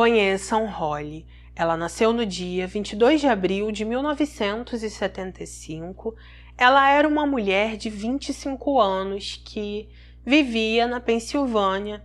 Conheçam Holly. Ela nasceu no dia 22 de abril de 1975. Ela era uma mulher de 25 anos que vivia na Pensilvânia,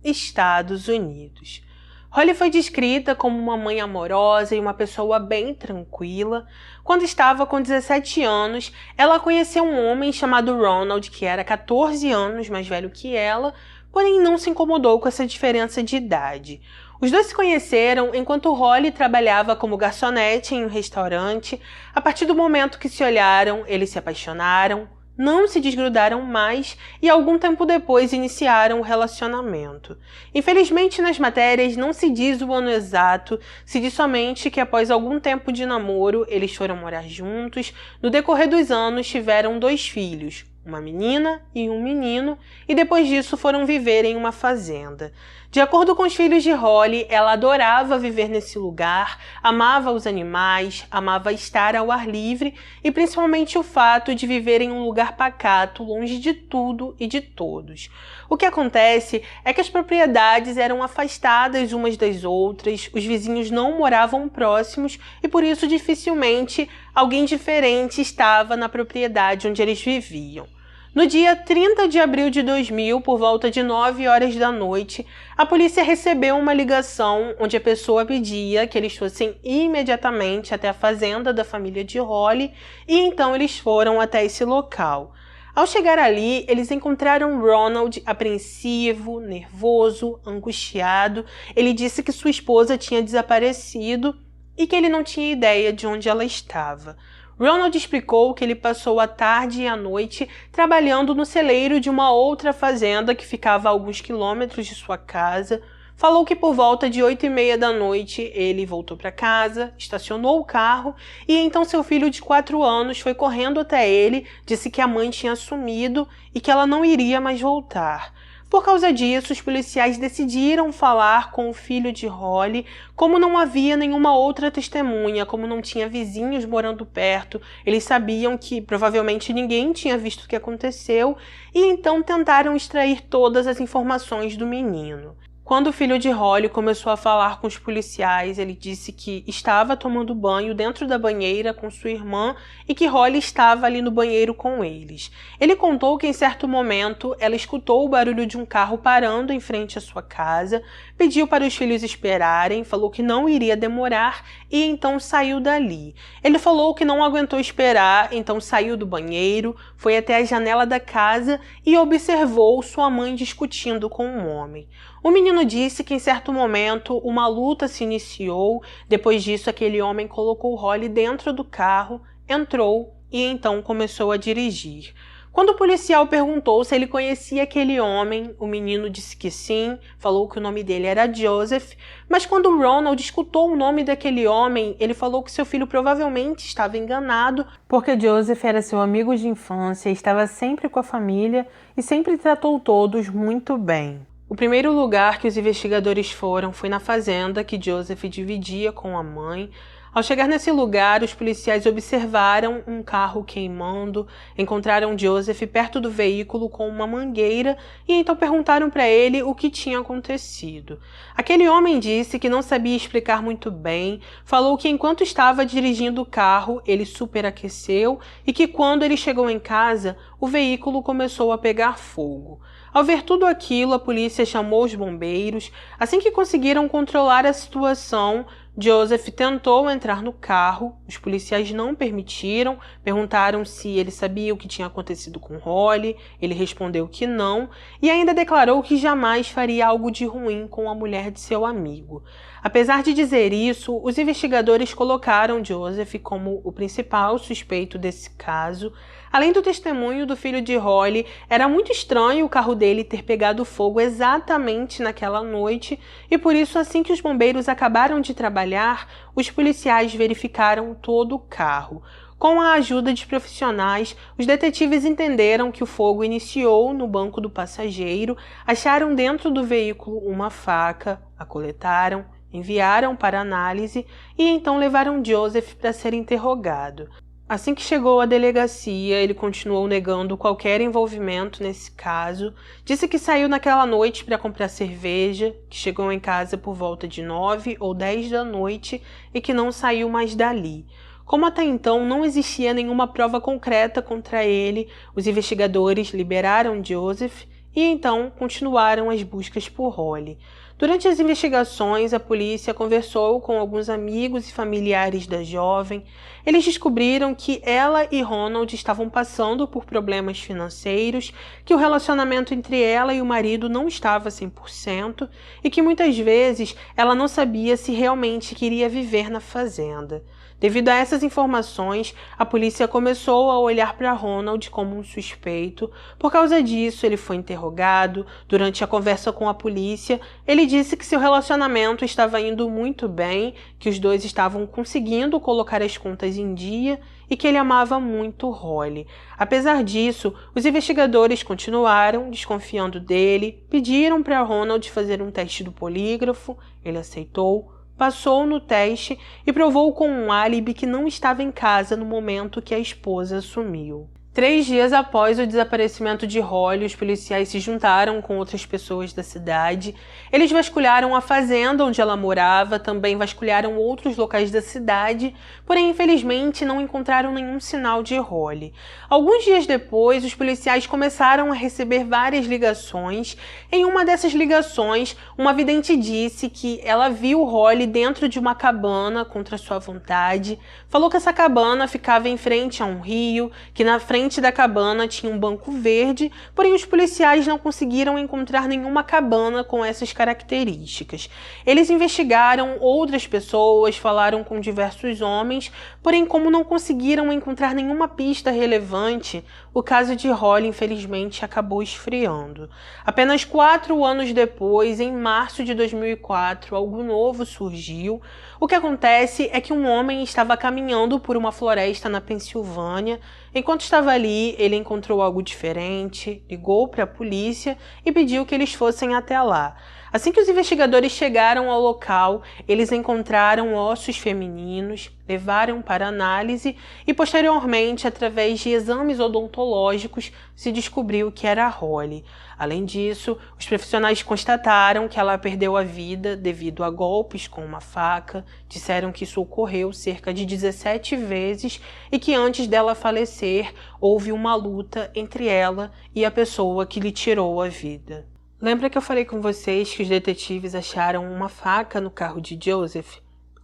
Estados Unidos. Holly foi descrita como uma mãe amorosa e uma pessoa bem tranquila. Quando estava com 17 anos, ela conheceu um homem chamado Ronald, que era 14 anos mais velho que ela, porém não se incomodou com essa diferença de idade. Os dois se conheceram enquanto Holly trabalhava como garçonete em um restaurante. A partir do momento que se olharam, eles se apaixonaram, não se desgrudaram mais e algum tempo depois iniciaram o relacionamento. Infelizmente, nas matérias não se diz o ano exato, se diz somente que após algum tempo de namoro, eles foram morar juntos. No decorrer dos anos, tiveram 2 filhos, uma menina e um menino, e depois disso foram viver em uma fazenda. De acordo com os filhos de Holly, ela adorava viver nesse lugar, amava os animais, amava estar ao ar livre e principalmente o fato de viver em um lugar pacato, longe de tudo e de todos. O que acontece é que as propriedades eram afastadas umas das outras, os vizinhos não moravam próximos e por isso dificilmente alguém diferente estava na propriedade onde eles viviam. No dia 30 de abril de 2000, por volta de 9 horas da noite, a polícia recebeu uma ligação onde a pessoa pedia que eles fossem imediatamente até a fazenda da família de Holly e então eles foram até esse local. Ao chegar ali, eles encontraram Ronald apreensivo, nervoso, angustiado. Ele disse que sua esposa tinha desaparecido e que ele não tinha ideia de onde ela estava. Ronald explicou que ele passou a tarde e a noite trabalhando no celeiro de uma outra fazenda que ficava a alguns quilômetros de sua casa. Falou que por volta de 8h30 da noite ele voltou para casa, estacionou o carro e então seu filho de 4 anos foi correndo até ele, disse que a mãe tinha sumido e que ela não iria mais voltar. Por causa disso, os policiais decidiram falar com o filho de Holly. Como não havia nenhuma outra testemunha, como não tinha vizinhos morando perto, eles sabiam que provavelmente ninguém tinha visto o que aconteceu e então tentaram extrair todas as informações do menino. Quando o filho de Holly começou a falar com os policiais, ele disse que estava tomando banho dentro da banheira com sua irmã e que Holly estava ali no banheiro com eles. Ele contou que em certo momento ela escutou o barulho de um carro parando em frente à sua casa, pediu para os filhos esperarem, falou que não iria demorar e então saiu dali. Ele falou que não aguentou esperar, então saiu do banheiro, foi até a janela da casa e observou sua mãe discutindo com um homem. O menino disse que em certo momento uma luta se iniciou, depois disso aquele homem colocou Holly dentro do carro, entrou e então começou a dirigir. Quando o policial perguntou se ele conhecia aquele homem, o menino disse que sim, falou que o nome dele era Joseph, mas quando Ronald escutou o nome daquele homem, ele falou que seu filho provavelmente estava enganado, porque Joseph era seu amigo de infância, estava sempre com a família e sempre tratou todos muito bem. O primeiro lugar que os investigadores foram foi na fazenda que Joseph dividia com a mãe. Ao chegar nesse lugar, os policiais observaram um carro queimando, encontraram Joseph perto do veículo com uma mangueira e então perguntaram para ele o que tinha acontecido. Aquele homem disse que não sabia explicar muito bem, falou que enquanto estava dirigindo o carro, ele superaqueceu e que quando ele chegou em casa, o veículo começou a pegar fogo. Ao ver tudo aquilo, a polícia chamou os bombeiros. Assim que conseguiram controlar a situação, Joseph tentou entrar no carro, os policiais não permitiram, perguntaram se ele sabia o que tinha acontecido com Holly, ele respondeu que não e ainda declarou que jamais faria algo de ruim com a mulher de seu amigo. Apesar de dizer isso, os investigadores colocaram Joseph como o principal suspeito desse caso. Além do testemunho do filho de Holly, era muito estranho o carro dele ter pegado fogo exatamente naquela noite e por isso, assim que os bombeiros acabaram de trabalhar, os policiais verificaram todo o carro. Com a ajuda de profissionais, os detetives entenderam que o fogo iniciou no banco do passageiro, acharam dentro do veículo uma faca, a coletaram, enviaram para análise e então levaram Joseph para ser interrogado. Assim que chegou à delegacia, ele continuou negando qualquer envolvimento nesse caso. Disse que saiu naquela noite para comprar cerveja, que chegou em casa por volta de 9 ou 10 da noite e que não saiu mais dali. Como até então não existia nenhuma prova concreta contra ele, os investigadores liberaram Joseph e então continuaram as buscas por Holly. Durante as investigações, a polícia conversou com alguns amigos e familiares da jovem. Eles descobriram que ela e Ronald estavam passando por problemas financeiros, que o relacionamento entre ela e o marido não estava 100% e que muitas vezes ela não sabia se realmente queria viver na fazenda. Devido a essas informações, a polícia começou a olhar para Ronald como um suspeito. Por causa disso, ele foi interrogado. Durante a conversa com a polícia, ele disse que seu relacionamento estava indo muito bem, que os dois estavam conseguindo colocar as contas em dia e que ele amava muito Holly. Apesar disso, os investigadores continuaram desconfiando dele, pediram para Ronald fazer um teste do polígrafo, ele aceitou. Passou no teste e provou com um álibi que não estava em casa no momento que a esposa sumiu. 3 dias após o desaparecimento de Holly, os policiais se juntaram com outras pessoas da cidade. Eles vasculharam a fazenda onde ela morava, também vasculharam outros locais da cidade, porém, infelizmente, não encontraram nenhum sinal de Holly. Alguns dias depois, os policiais começaram a receber várias ligações. Em uma dessas ligações, uma vidente disse que ela viu Holly dentro de uma cabana contra sua vontade. Falou que essa cabana ficava em frente a um rio, que na frente da cabana tinha um banco verde, porém os policiais não conseguiram encontrar nenhuma cabana com essas características. Eles investigaram outras pessoas, falaram com diversos homens, porém como não conseguiram encontrar nenhuma pista relevante, o caso de Holly infelizmente acabou esfriando. Apenas 4 anos depois, em março de 2004, algo novo surgiu. O que acontece é que um homem estava caminhando por uma floresta na Pensilvânia. Enquanto estava ali, ele encontrou algo diferente, ligou para a polícia e pediu que eles fossem até lá. Assim que os investigadores chegaram ao local, eles encontraram ossos femininos, levaram para análise e, posteriormente, através de exames odontológicos, se descobriu que era Holly. Além disso, os profissionais constataram que ela perdeu a vida devido a golpes com uma faca, disseram que isso ocorreu cerca de 17 vezes e que antes dela falecer, houve uma luta entre ela e a pessoa que lhe tirou a vida. Lembra que eu falei com vocês que os detetives acharam uma faca no carro de Joseph?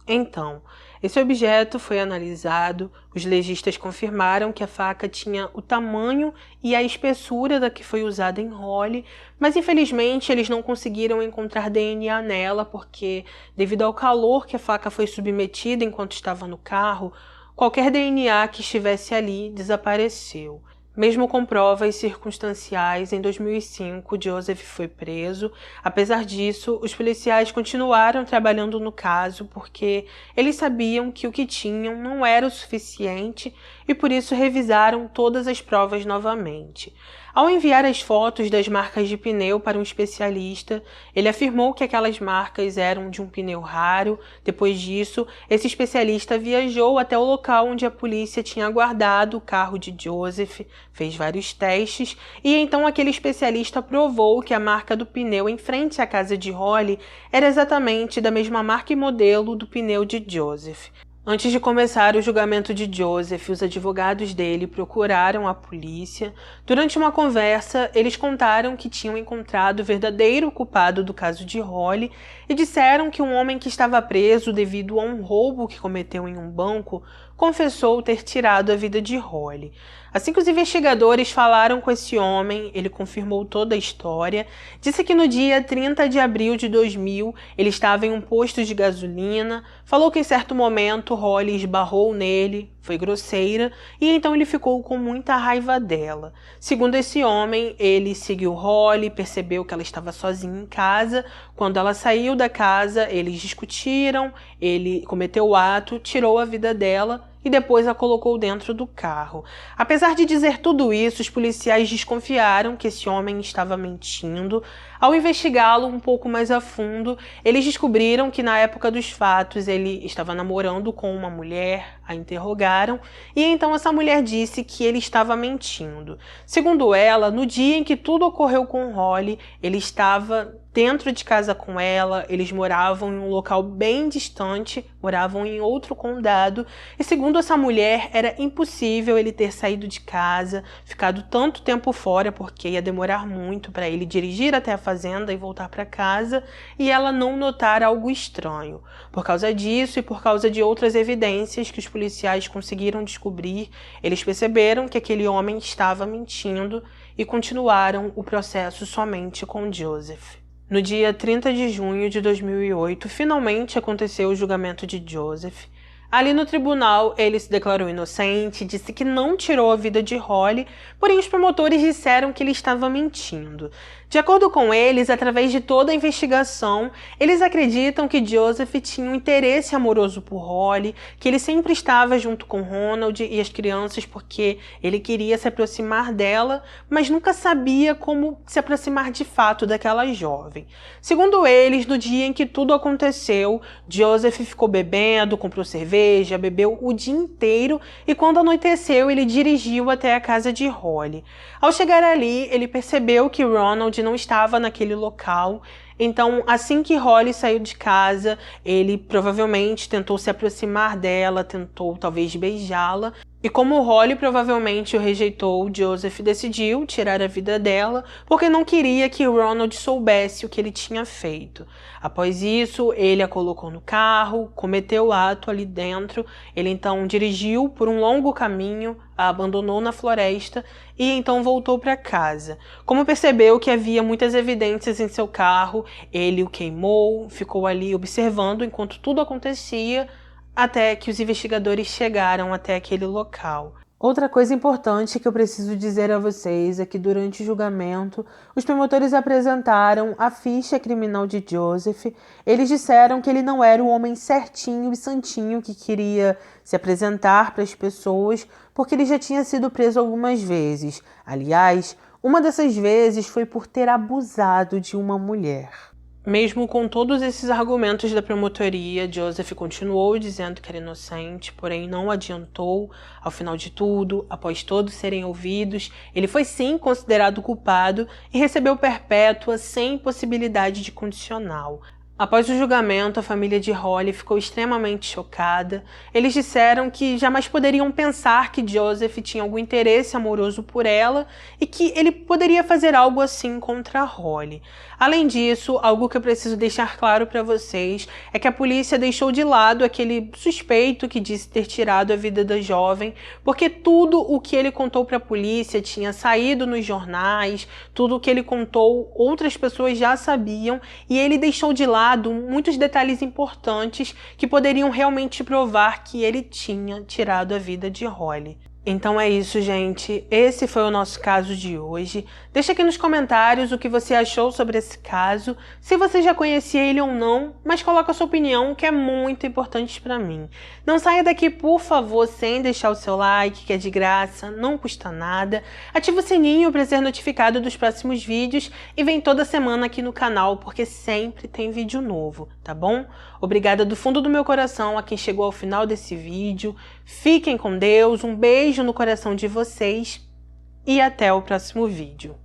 Então, esse objeto foi analisado, os legistas confirmaram que a faca tinha o tamanho e a espessura da que foi usada em Holly, mas infelizmente eles não conseguiram encontrar DNA nela porque, devido ao calor que a faca foi submetida enquanto estava no carro, qualquer DNA que estivesse ali desapareceu. Mesmo com provas circunstanciais, em 2005, Joseph foi preso. Apesar disso, os policiais continuaram trabalhando no caso porque eles sabiam que o que tinham não era o suficiente e por isso revisaram todas as provas novamente. Ao enviar as fotos das marcas de pneu para um especialista, ele afirmou que aquelas marcas eram de um pneu raro. Depois disso, esse especialista viajou até o local onde a polícia tinha guardado o carro de Joseph, fez vários testes e então aquele especialista provou que a marca do pneu em frente à casa de Holly era exatamente da mesma marca e modelo do pneu de Joseph. Antes de começar o julgamento de Joseph, os advogados dele procuraram a polícia. Durante uma conversa, eles contaram que tinham encontrado o verdadeiro culpado do caso de Holly e disseram que um homem que estava preso devido a um roubo que cometeu em um banco confessou ter tirado a vida de Holly. Assim que os investigadores falaram com esse homem, ele confirmou toda a história, disse que no dia 30 de abril de 2000 ele estava em um posto de gasolina, falou que em certo momento Holly esbarrou nele, foi grosseira e então ele ficou com muita raiva dela. Segundo esse homem, ele seguiu Holly, percebeu que ela estava sozinha em casa. Quando ela saiu da casa, eles discutiram, ele cometeu o ato, tirou a vida dela e depois a colocou dentro do carro. Apesar de dizer tudo isso, os policiais desconfiaram que esse homem estava mentindo. Ao investigá-lo um pouco mais a fundo, eles descobriram que na época dos fatos ele estava namorando com uma mulher, a interrogaram, e então essa mulher disse que ele estava mentindo. Segundo ela, no dia em que tudo ocorreu com Holly, ele estava dentro de casa com ela, eles moravam em um local bem distante, moravam em outro condado, e segundo essa mulher, era impossível ele ter saído de casa, ficado tanto tempo fora, porque ia demorar muito para ele dirigir até a fazenda e voltar para casa, e ela não notar algo estranho. Por causa disso e por causa de outras evidências que os policiais conseguiram descobrir, eles perceberam que aquele homem estava mentindo e continuaram o processo somente com Joseph. No dia 30 de junho de 2008, finalmente aconteceu o julgamento de Joseph. Ali no tribunal, ele se declarou inocente, disse que não tirou a vida de Holly, porém os promotores disseram que ele estava mentindo. De acordo com eles, através de toda a investigação, eles acreditam que Joseph tinha um interesse amoroso por Holly, que ele sempre estava junto com Ronald e as crianças porque ele queria se aproximar dela, mas nunca sabia como se aproximar de fato daquela jovem. Segundo eles, no dia em que tudo aconteceu, Joseph ficou bebendo, comprou cerveja, bebeu o dia inteiro e quando anoiteceu ele dirigiu até a casa de Holly. Ao chegar ali, ele percebeu que Ronald não estava naquele local, então assim que Holly saiu de casa, ele provavelmente tentou se aproximar dela, tentou talvez beijá-la, e como Holly provavelmente o rejeitou, Joseph decidiu tirar a vida dela porque não queria que Ronald soubesse o que ele tinha feito. Após isso, ele a colocou no carro, cometeu o ato ali dentro, ele então dirigiu por um longo caminho, a abandonou na floresta e então voltou para casa. Como percebeu que havia muitas evidências em seu carro, ele o queimou, ficou ali observando enquanto tudo acontecia, até que os investigadores chegaram até aquele local. Outra coisa importante que eu preciso dizer a vocês é que durante o julgamento, os promotores apresentaram a ficha criminal de Joseph. Eles disseram que ele não era o homem certinho e santinho que queria se apresentar para as pessoas, porque ele já tinha sido preso algumas vezes. Aliás, uma dessas vezes foi por ter abusado de uma mulher. Mesmo com todos esses argumentos da promotoria, Joseph continuou dizendo que era inocente, porém não adiantou. Ao final de tudo, após todos serem ouvidos, ele foi sim considerado culpado e recebeu perpétua sem possibilidade de condicional. Após o julgamento, a família de Holly ficou extremamente chocada. Eles disseram que jamais poderiam pensar que Joseph tinha algum interesse amoroso por ela e que ele poderia fazer algo assim contra Holly. Além disso, algo que eu preciso deixar claro para vocês é que a polícia deixou de lado aquele suspeito que disse ter tirado a vida da jovem, porque tudo o que ele contou para a polícia tinha saído nos jornais, tudo o que ele contou outras pessoas já sabiam e ele deixou de lado muitos detalhes importantes que poderiam realmente provar que ele tinha tirado a vida de Holly. Então é isso, gente. Esse foi o nosso caso de hoje. Deixa aqui nos comentários o que você achou sobre esse caso, se você já conhecia ele ou não, mas coloca a sua opinião, que é muito importante para mim. Não saia daqui, por favor, sem deixar o seu like, que é de graça, não custa nada. Ativa o sininho para ser notificado dos próximos vídeos e vem toda semana aqui no canal, porque sempre tem vídeo novo, tá bom? Obrigada do fundo do meu coração a quem chegou ao final desse vídeo. Fiquem com Deus, um beijo no coração de vocês e até o próximo vídeo.